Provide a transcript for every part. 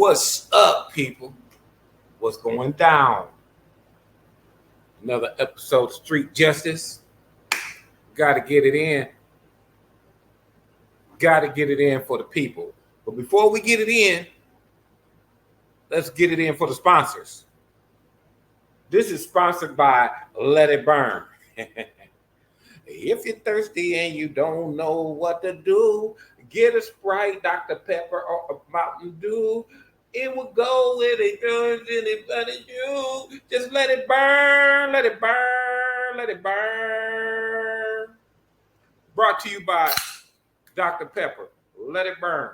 What's up, people? What's going down? Another episode of Street Justice. Got to get it in. Got to get it in for the people. But before we get it in, let's get it in for the sponsors. This is sponsored by Let It Burn. If you're thirsty and you don't know what to do, get a Sprite, Dr. Pepper, or a Mountain Dew. It will go with it, anybody do. Just let it burn, let it burn, let it burn. Brought to you by Dr. Pepper. Let it burn.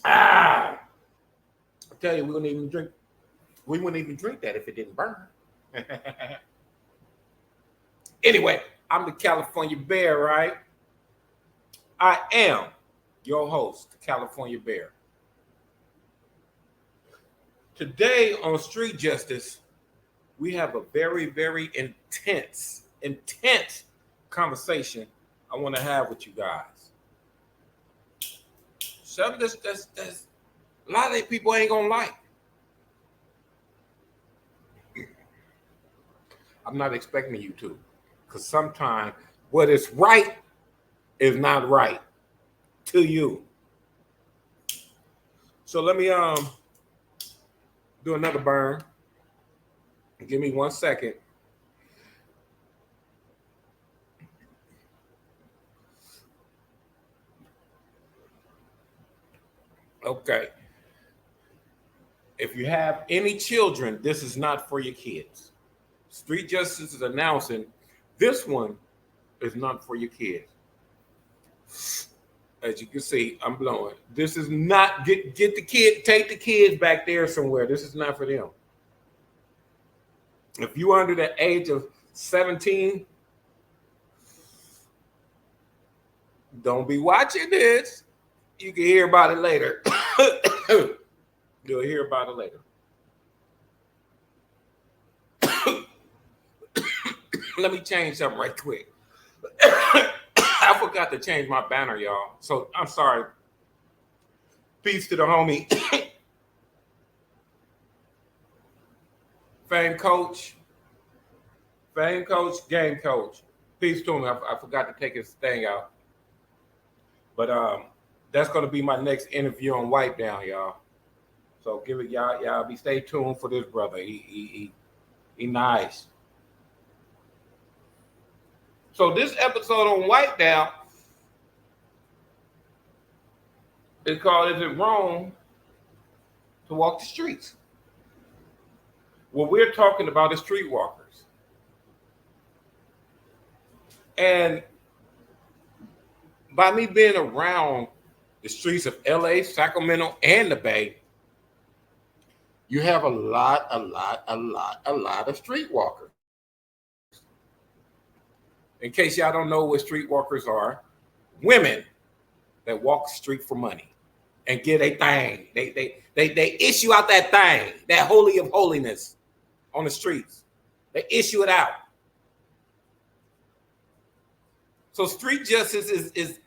I tell you, we wouldn't even drink that if it didn't burn. Anyway, I'm the California Bear, right? I am your host, the California Bear. Today on Street Justice, we have a very, very intense conversation I want to have with you guys. Something that's a lot of these people ain't gonna like. I'm not expecting you to, because sometimes what is right is not right to you. So let me do another burn. Give me 1 second. Okay. If you have any children, this is not for your kids. Street Justice is announcing this one is not for your kids. As you can see, I'm blowing. This is not get the kid, take the kids back there somewhere. This is not for them. If you're under the age of 17, don't be watching this. You can hear about it later. You'll hear about it later. Let me change something right quick. I forgot to change my banner, y'all. So I'm sorry. Peace to the homie. Fame coach, game coach. Peace to him. I forgot to take his thing out. But that's gonna be my next interview on Wipe Down, y'all. So give it y'all be stay tuned for this brother. He nice. So this episode on Wipe Down is called "Is It Wrong to Walk the Streets?" What we're talking about is streetwalkers. And by me being around the streets of LA, Sacramento, and the Bay, you have a lot of streetwalkers. In case y'all don't know what streetwalkers are, women that walk the street for money and get a thing. They issue out that thing, that holy of holiness on the streets. They issue it out. So street justice is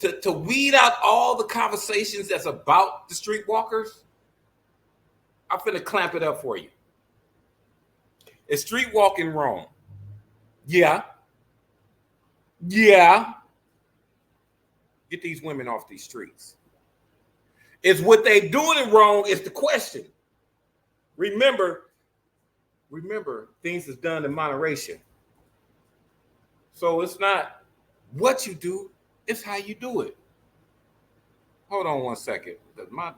to weed out all the conversations that's about the streetwalkers. I'm finna clamp it up for you. Is street walking wrong? Yeah. Get these women off these streets. Is what they doing it wrong is the question. Remember, things is done in moderation. So it's not what you do, it's how you do it. Hold on 1 second. My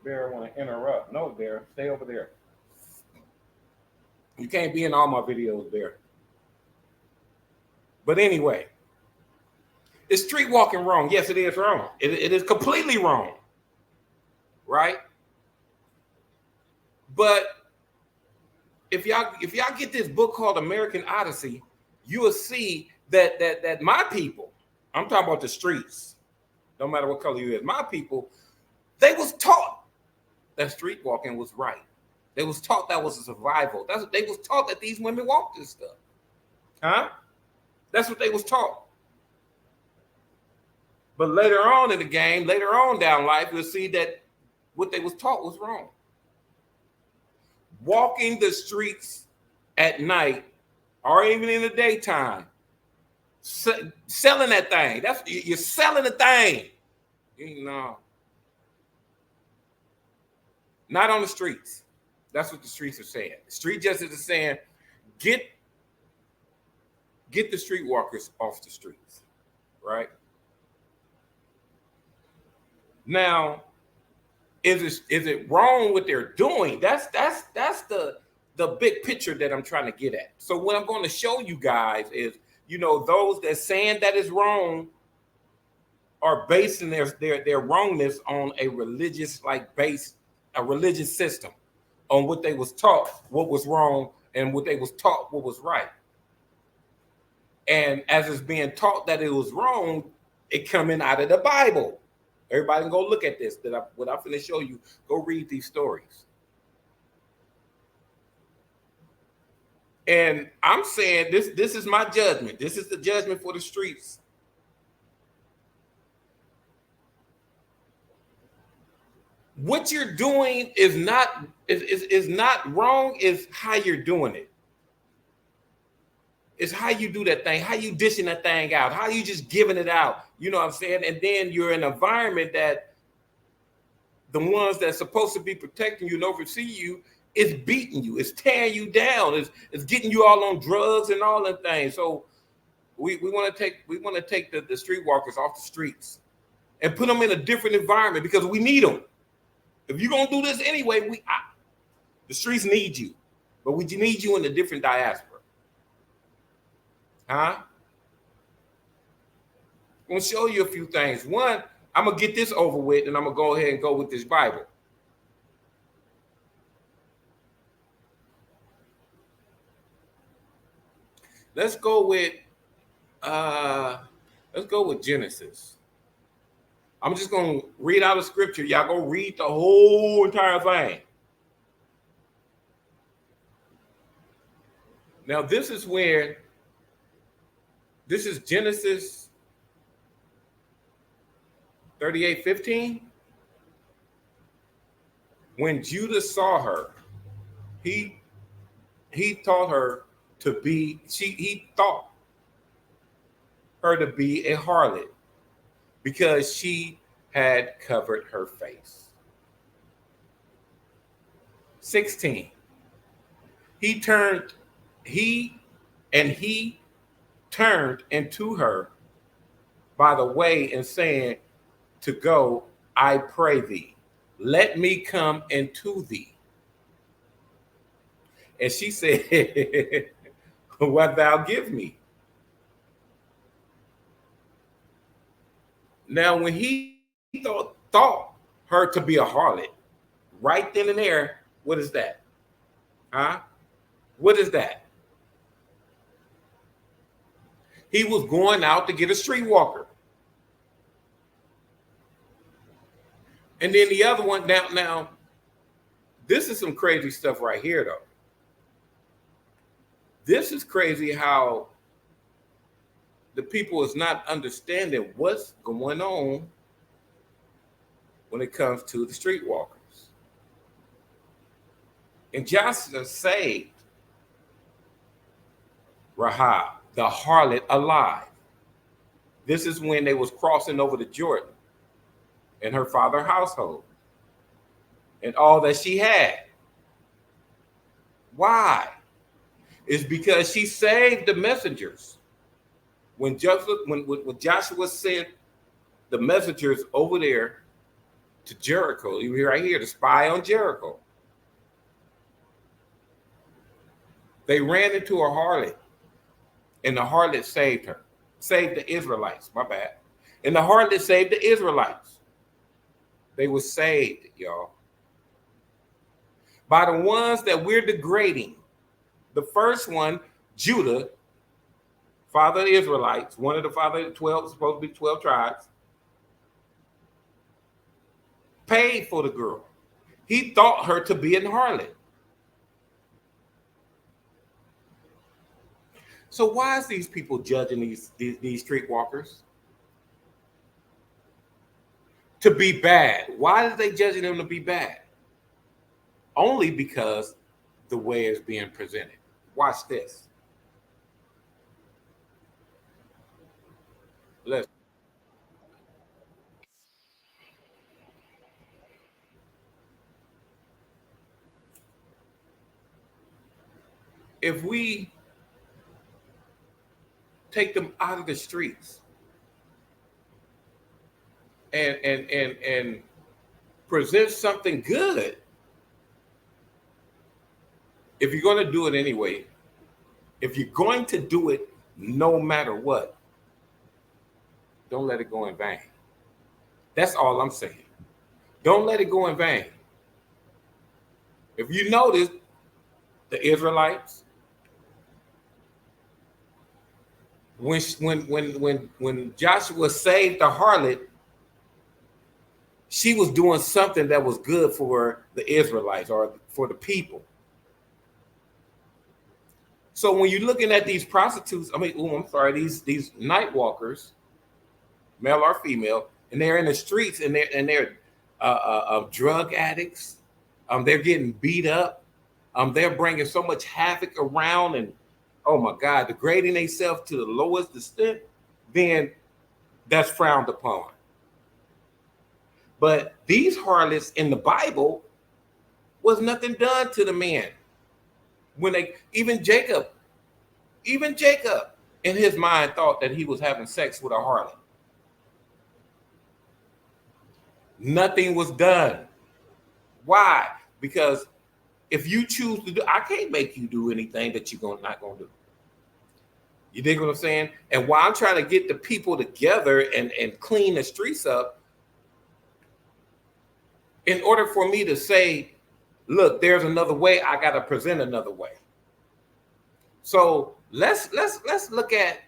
Bear want to interrupt. No, Bear, stay over there. You can't be in all my videos, Bear. But anyway, is street walking wrong? Yes, it is wrong. It is completely wrong. Right? But if y'all get this book called American Odyssey, you will see that my people, I'm talking about the streets, no matter what color you is, my people, they was taught that street walking was right. They was taught that was a survival. That's what they was taught, that these women walk this stuff. Huh? That's what they was taught. But later on in the game, later on down life, we'll see that what they was taught was wrong. Walking the streets at night or even in the daytime, selling that thing. You're selling the thing. You know. Not on the streets. That's what the streets are saying. The street justice is saying, get the streetwalkers off the streets, right? Now, is it wrong what they're doing? That's the big picture that I'm trying to get at. So what I'm going to show you guys is, those that saying that is wrong are basing their wrongness on a religious a religious system, on what they was taught what was wrong and what they was taught what was right. And as it's being taught that it was wrong, it coming out of the Bible. Everybody can go look at this. What I'm going to show you, go read these stories. And I'm saying this is my judgment. This is the judgment for the streets. What you're doing is not wrong, is how you're doing it. It's how you do that thing, how you dishing that thing out, how you just giving it out. You know what I'm saying? And then you're in an environment that the ones that's supposed to be protecting you and oversee you is beating you, it's tearing you down, it's getting you all on drugs and all that things. So we want to take the streetwalkers off the streets and put them in a different environment, because we need them. If you're gonna do this anyway, the streets need you, but we need you in a different diaspora. Huh? I'm gonna show you a few things. One, I'm gonna get this over with, and I'm gonna go ahead and go with this Bible. Let's go with Genesis. I'm just gonna read out a scripture. Y'all go read the whole entire thing. Now, this is Genesis 38:15. When Judah saw her, he thought her to be, he thought her to be a harlot, because she had covered her face. 16. He turned into her by the way, and saying to go, I pray thee, let me come into thee. And she said, what thou give me. Now, when he thought her to be a harlot, right then and there, what is that? Huh? What is that? He was going out to get a streetwalker. And then the other one, now, this is some crazy stuff right here, though. This is crazy how the people is not understanding what's going on when it comes to the streetwalkers. And Joshua saved Rahab, the harlot, alive. This is when they was crossing over the Jordan in her father's household and all that she had. Why? It's because she saved the messengers. When Joshua sent the messengers over there to Jericho, you right here to spy on Jericho, they ran into a harlot, and the harlot saved her, saved the Israelites, my bad. And the harlot saved the Israelites. They were saved, y'all, by the ones that we're degrading. The first one, Judah, father of the Israelites, one of the father of the 12, supposed to be 12 tribes, paid for the girl. He thought her to be an harlot. So why is these people judging these streetwalkers to be bad? Why are they judging them to be bad? Only because the way it's being presented. Watch this. Let's. If we take them out of the streets and present something good, if you're going to do it anyway, if you're going to do it no matter what, don't let it go in vain. That's all I'm saying. Don't let it go in vain. If you notice, the Israelites, when Joshua saved the harlot, she was doing something that was good for the Israelites or for the people. So when you're looking at these prostitutes, these night walkers, male or female, and they're in the streets and they're drug addicts, they're getting beat up, they're bringing so much havoc around, and oh my God, degrading themselves to the lowest extent, then that's frowned upon. But these harlots in the Bible was nothing done to the men. When even Jacob in his mind thought that he was having sex with a harlot. Nothing was done. Why? Because if you choose to do, I can't make you do anything that you're not going to do. You dig what I'm saying? And while I'm trying to get the people together and clean the streets up, in order for me to say, look, there's another way, I got to present another way. So let's look at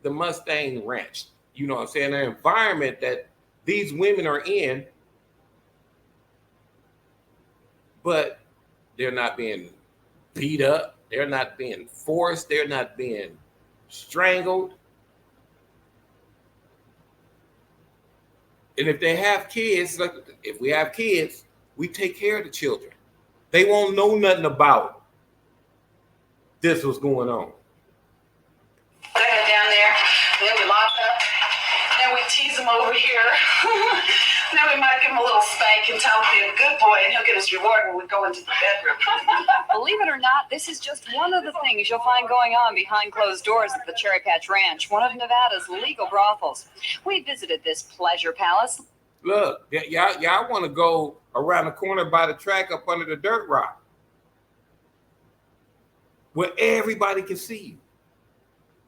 the Mustang Ranch. You know what I'm saying? The environment that these women are in, but they're not being beat up. They're not being forced. They're not being strangled. And if they have kids, like if we have kids, we take care of the children. They won't know nothing about this was going on. Down there, and then we lock up, then we tease him over here. Then we might give him a little spank and tell him to be a good boy, and he'll get his reward when we go into the bedroom. Believe it or not, this is just one of the things you'll find going on behind closed doors at the Cherry Patch Ranch, one of Nevada's legal brothels. We visited this pleasure palace. Look, y'all want to go around the corner by the track up under the dirt rock where everybody can see you.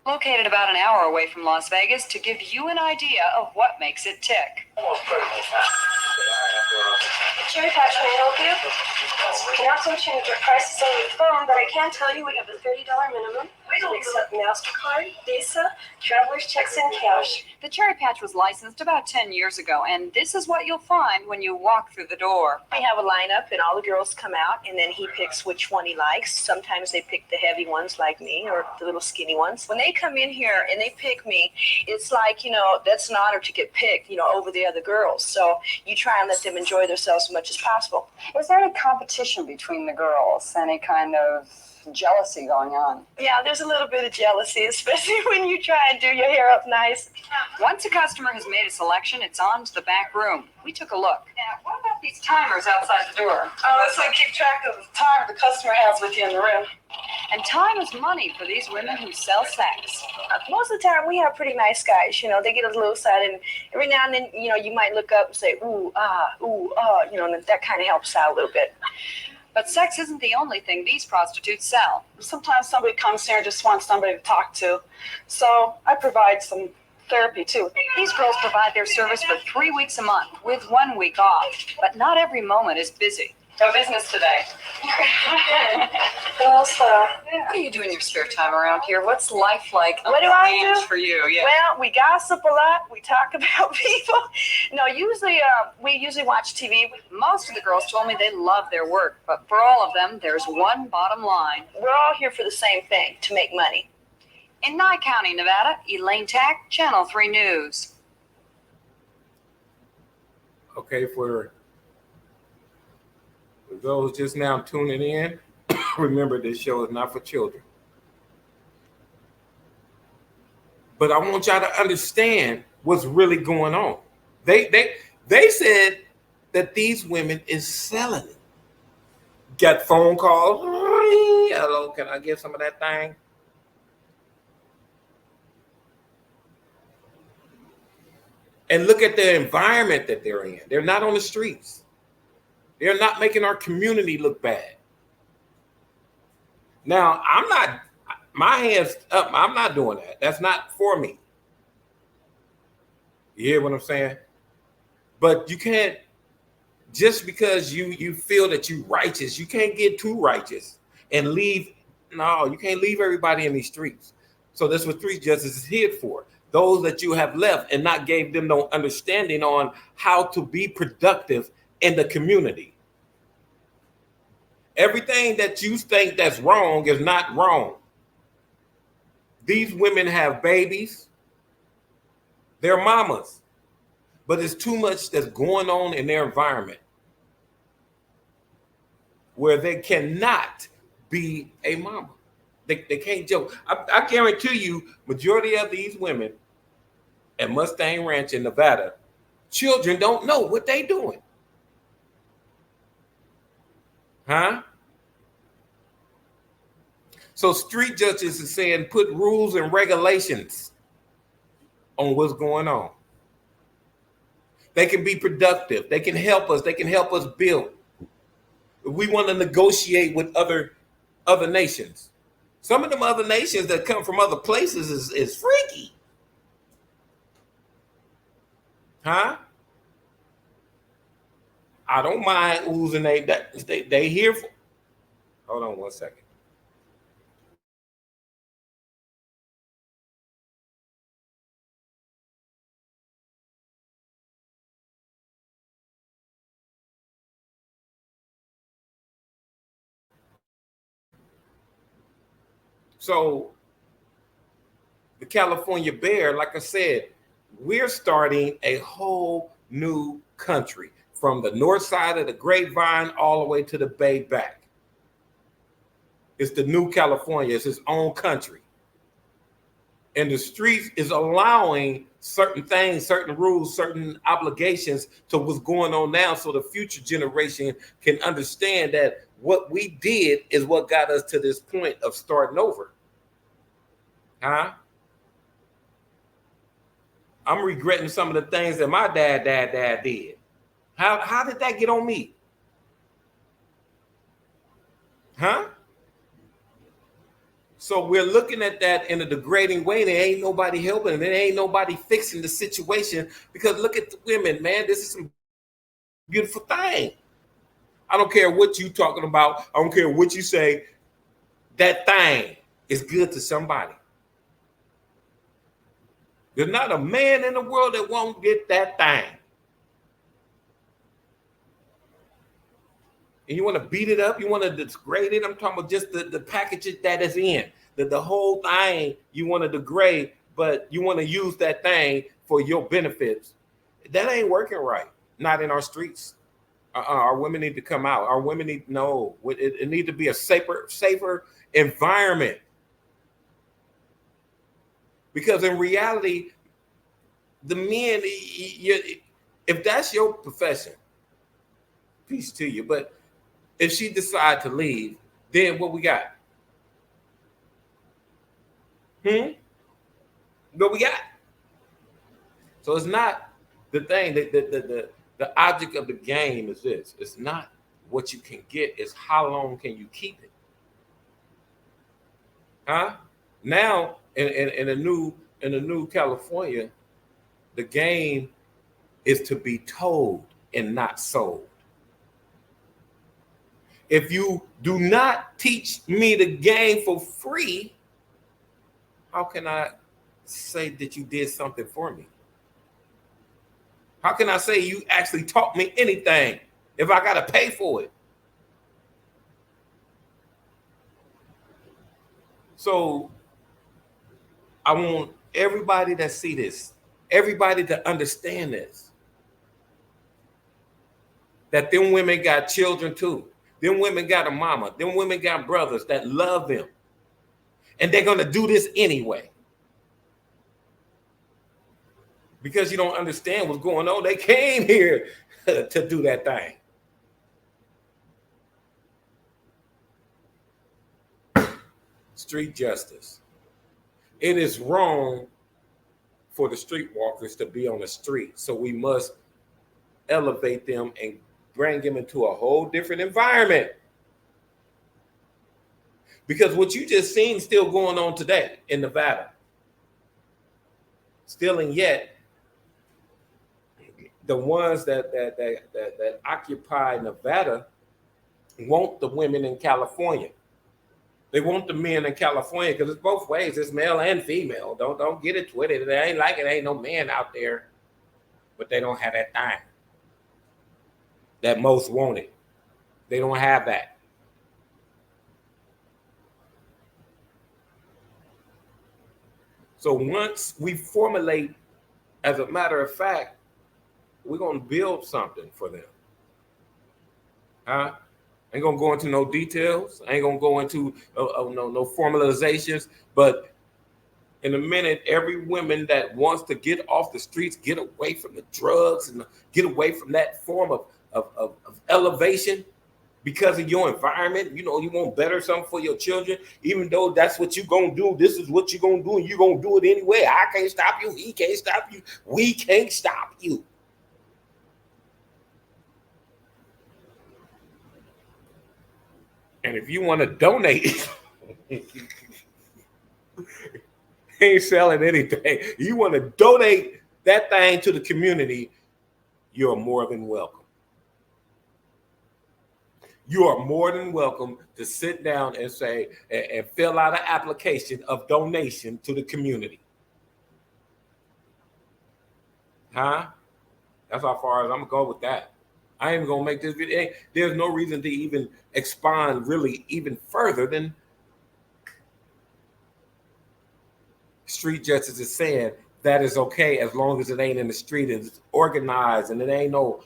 Located about an hour away from Las Vegas to give you an idea of what makes it tick. Cherry Patch, may I help you? We can also change your prices over the phone, but I can tell you we have a $30 minimum. We accept MasterCard, Visa, travelers, checks, and cash. The Cherry Patch was licensed about 10 years ago, and this is what you'll find when you walk through the door. We have a lineup, and all the girls come out, and then he picks which one he likes. Sometimes they pick the heavy ones like me, or the little skinny ones. When they come in here and they pick me, it's like, that's an honor to get picked, over the other girls. So you try and let them enjoy themselves as much as possible. Was there any competition between the girls? Any kind of jealousy going on? Yeah, there's a little bit of jealousy, especially when you try and do your hair up nice. Once a customer has made a selection, it's on to the back room. We took a look. Now, what about these timers outside the door? Oh, that's like keep track of the time the customer has with you in the room. And time is money for these women who sell sex. Most of the time, we have pretty nice guys. They get a little excited, and every now and then, you might look up and say, ooh, and that kind of helps out a little bit. But sex isn't the only thing these prostitutes sell. Sometimes somebody comes here and just wants somebody to talk to. So I provide some therapy too. These girls provide their service for 3 weeks a month with 1 week off. But not every moment is busy. No business today. Well, what do you do in your spare time around here? What's life like? What do I do? For you, yeah. Well, we gossip a lot. We talk about people. No, we usually watch TV. Most of the girls told me they love their work, but for all of them, there's one bottom line. We're all here for the same thing, to make money. In Nye County, Nevada, Elaine Tack, Channel 3 News. Okay, for those just now tuning in, remember this show is not for children. But I want y'all to understand what's really going on. They said that these women is selling it. Got phone calls. Hello, can I get some of that thing? And look at the environment that they're in. They're not on the streets. They're not making our community look bad. Now, I'm not, my hands up. I'm not doing that. That's not for me. You hear what I'm saying? But you can't, just because you feel that you're righteous, you can't get too righteous and leave. No, you can't leave everybody in these streets. So that's what street justice is here for. Those that you have left and not gave them no understanding on how to be productive in the community. Everything that you think that's wrong is not wrong. These women have babies. They're mamas. But there's too much that's going on in their environment where they cannot be a mama. They can't joke. I guarantee you, majority of these women at Mustang Ranch in Nevada, children don't know what they doing. Huh? So street judges are saying put rules and regulations on what's going on. They can be productive. They can help us. They can help us build. We want to negotiate with other nations. Some of them other nations that come from other places is freaky. Huh? I don't mind oozing they here for. Hold on one second. So the California Bear, like I said, we're starting a whole new country from the north side of the Grapevine all the way to the Bay back. It's the new California. It's its own country. And the streets is allowing certain things, certain rules, certain obligations to what's going on now so the future generation can understand that what we did is what got us to this point of starting over. Huh? I'm regretting some of the things that my dad did. How did that get on me? Huh? So we're looking at that in a degrading way. There ain't nobody helping. There ain't nobody fixing the situation because look at the women, man. This is some beautiful thing. I don't care what you talking about. I don't care what you say. That thing is good to somebody. There's not a man in the world that won't get that thing. And you want to beat it up, you want to degrade it. I'm talking about just the packages that is in. The whole thing you want to degrade, but you want to use that thing for your benefits. That ain't working right. Not in our streets. Our women need to come out. Our women need to know. It needs to be a safer environment. Because in reality, the men, if that's your profession, peace to you. But if she decide to leave, then what we got? What we got? So it's not the thing that the object of the game is this. It's not what you can get. It's how long can you keep it? Huh? Now in a new California, the game is to be told and not sold. If you do not teach me the game for free, how can I say that you did something for me? How can I say you actually taught me anything if I got to pay for it? So I want everybody that see this, everybody to understand this, that them women got children too. Them women got a mama. Them women got brothers that love them. And they're going to do this anyway. Because you don't understand what's going on. They came here to do that thing. Street justice. It is wrong for the streetwalkers to be on the street. So we must elevate them and bring them into a whole different environment. Because what you just seen still going on today in Nevada. Still and yet, the ones that occupy Nevada want the women in California. They want the men in California because it's both ways. It's male and female. Don't get it twisted. It ain't like it ain't no men out there, but they don't have that thing that most want it. They don't have that. So once we formulate, as a matter of fact, we're going to build something for them. I ain't going to go into no details. I ain't going to go into no formalizations. But in a minute, every woman that wants to get off the streets, get away from the drugs and get away from that form of elevation because of your environment, you want better something for your children, even though that's what you're going to do. This is what you're going to do, and you're going to do it anyway. I can't stop you. He can't stop you. We can't stop you. And if you want to donate, ain't selling anything. You want to donate that thing to the community, you're more than welcome. You are more than welcome to sit down and say and fill out an application of donation to the community. That's how far as I'm gonna go with that. I ain't gonna make this video. There's no reason to even expand really even further than street justice is saying that is okay as long as it ain't in the street and it's organized and it ain't no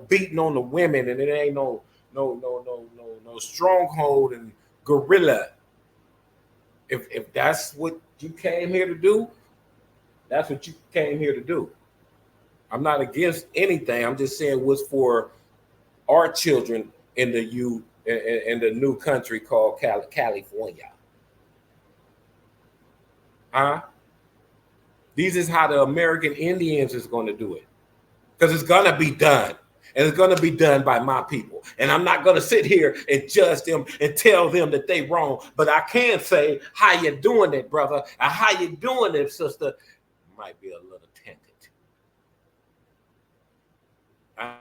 beating on the women and it ain't no stronghold and guerrilla. If that's what you came here to do, that's what you came here to do. I'm not against anything. I'm just saying what's for our children in the new country called California. These is how the American Indians is going to do it. Because it's going to be done. And it's going to be done by my people. And I'm not going to sit here and judge them and tell them that they wrong. But I can say, how you doing it, brother? And how you doing it, sister? Might be a little tainted. I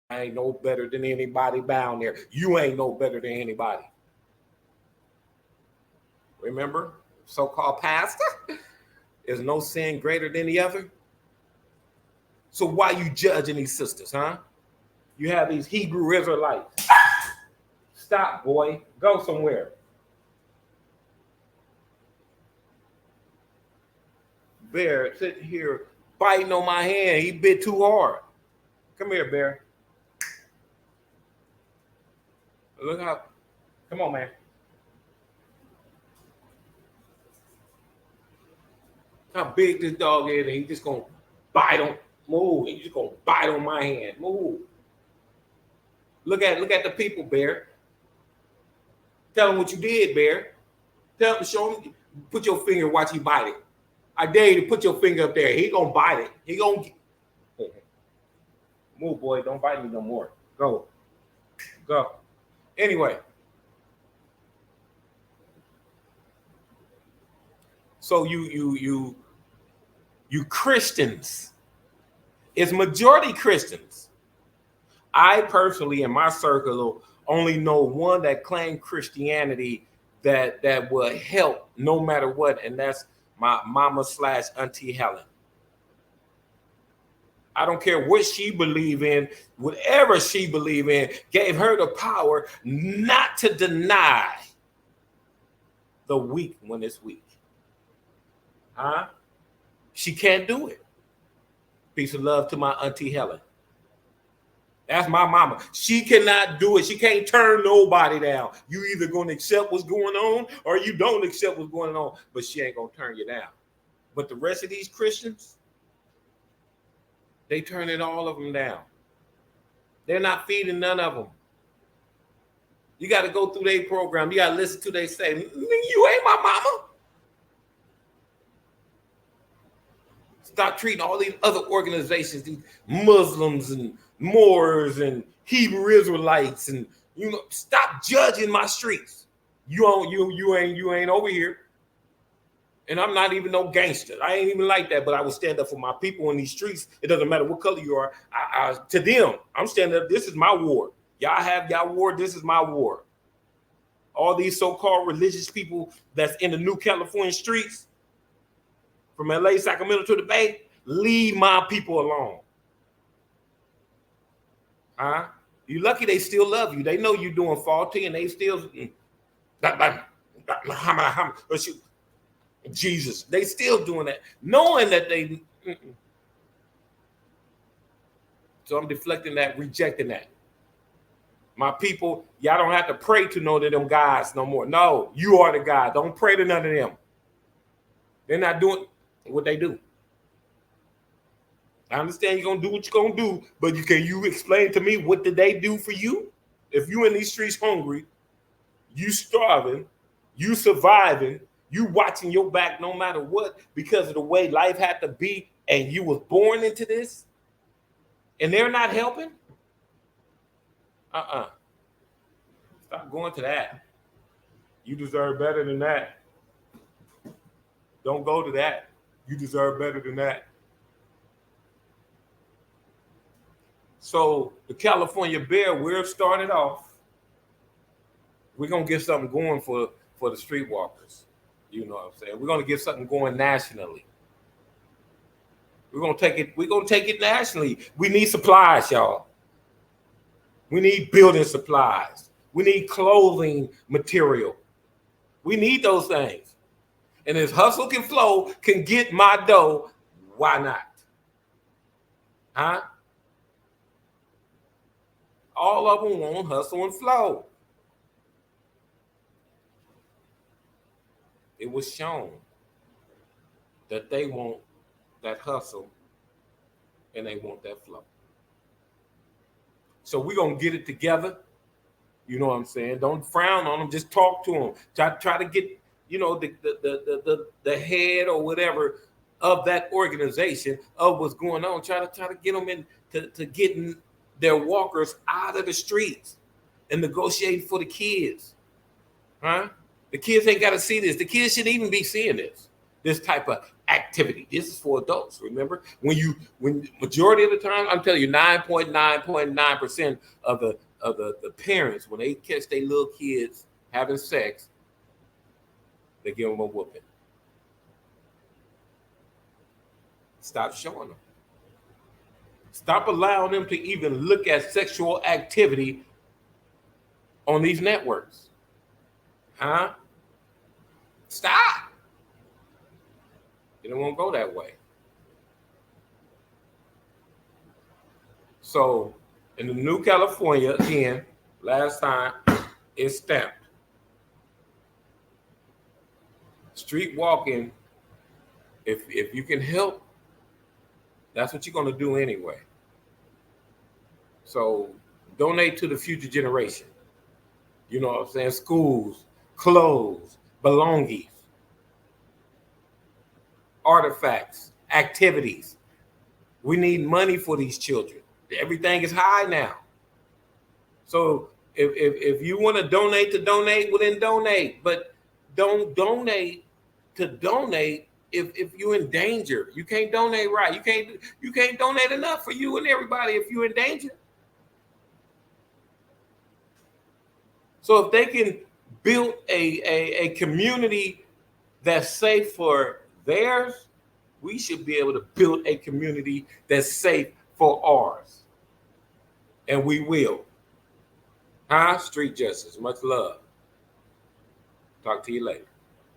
ain't no better than anybody down there. You ain't no better than anybody. Remember, so-called pastor? There's no sin greater than the other. So why you judging these sisters, huh? You have these Hebrew Israelites. Stop, boy. Go somewhere. Bear sitting here biting on my hand. He bit too hard. Come here, Bear. Look how. Come on, man. How big this dog is, and he's just gonna bite on. Move. He's just gonna bite on my hand. Move. Look at the people, Bear. Tell them what you did, Bear. Tell them, show him. Put your finger. Watch he bite it. I dare you to put your finger up there. He gonna bite it. He gonna. Move, boy. Don't bite me no more. Go. Anyway. So you Christians. It's majority Christians. I personally, in my circle, only know one that claimed Christianity that will help no matter what, and that's my mama / Auntie Helen. I don't care what she believe in, whatever she believe in, gave her the power not to deny the weak when it's weak. Huh? She can't do it. Peace of love to my auntie Helen. That's my mama. She cannot do it. She can't turn nobody down. You either going to accept what's going on or you don't accept what's going on, but she ain't going to turn you down. But the rest of these Christians, they turn it all of them down. They're not feeding none of them. You got to go through their program. You got to listen to they say, you ain't my mama. Stop treating all these other organizations, these Muslims and Moors and Hebrew Israelites, and stop judging my streets. You ain't over here. And I'm not even no gangster. I ain't even like that, but I will stand up for my people in these streets. It doesn't matter what color you are. To them, I'm standing up. This is my war. Y'all have y'all war. This is my war. All these so-called religious people that's in the New California streets, from LA, Sacramento to the Bay, leave my people alone. Huh? You lucky they still love you. They know you're doing faulty and they still Jesus. They still doing that, knowing that they. So I'm deflecting that, rejecting that. My people, y'all don't have to pray to know that them guys no more. No, you are the God. Don't pray to none of them. They're not doing what they do. I understand you're gonna do what you're gonna do, but can you explain to me what did they do for you? If you in these streets hungry, you starving, you surviving, you watching your back no matter what because of the way life had to be, and you was born into this, and they're not helping. Stop going to that. You deserve better than that. Don't go to that. You deserve better than that. So the California Bear, we're started off. We're gonna get something going for the streetwalkers. You know what I'm saying? We're gonna get something going nationally. We're gonna take it nationally. We need supplies, y'all. We need building supplies. We need clothing material. We need those things. And if hustle can flow, can get my dough, why not? Huh? All of them want hustle and flow. It was shown that they want that hustle and they want that flow. So we're going to get it together. You know what I'm saying? Don't frown on them. Just talk to them. Try to get, the head or whatever of that organization of what's going on. Try to get them in to getting their walkers out of the streets and negotiating for the kids. Huh? The kids ain't got to see this. The kids shouldn't even be seeing this type of activity. This is for adults. Remember, when majority of the time, I'm telling you, 9.9% of the parents, when they catch their little kids having sex, they give them a whooping. Stop showing them. Stop allowing them to even look at sexual activity on these networks. Huh? Stop. It won't go that way. So in the New California, again, last time, it's stamped. Street walking, if you can help, that's what you're going to do anyway. So donate to the future generation. You know what I'm saying? Schools, clothes, belongings, artifacts, activities. We need money for these children. Everything is high now. So if you want to donate, well then donate. But don't donate to donate if you're in danger. You can't donate right. You can't donate enough for you and everybody if you're in danger. So if they can build a community that's safe for theirs, we should be able to build a community that's safe for ours. And we will. Huh? Street justice. Much love. Talk to you later.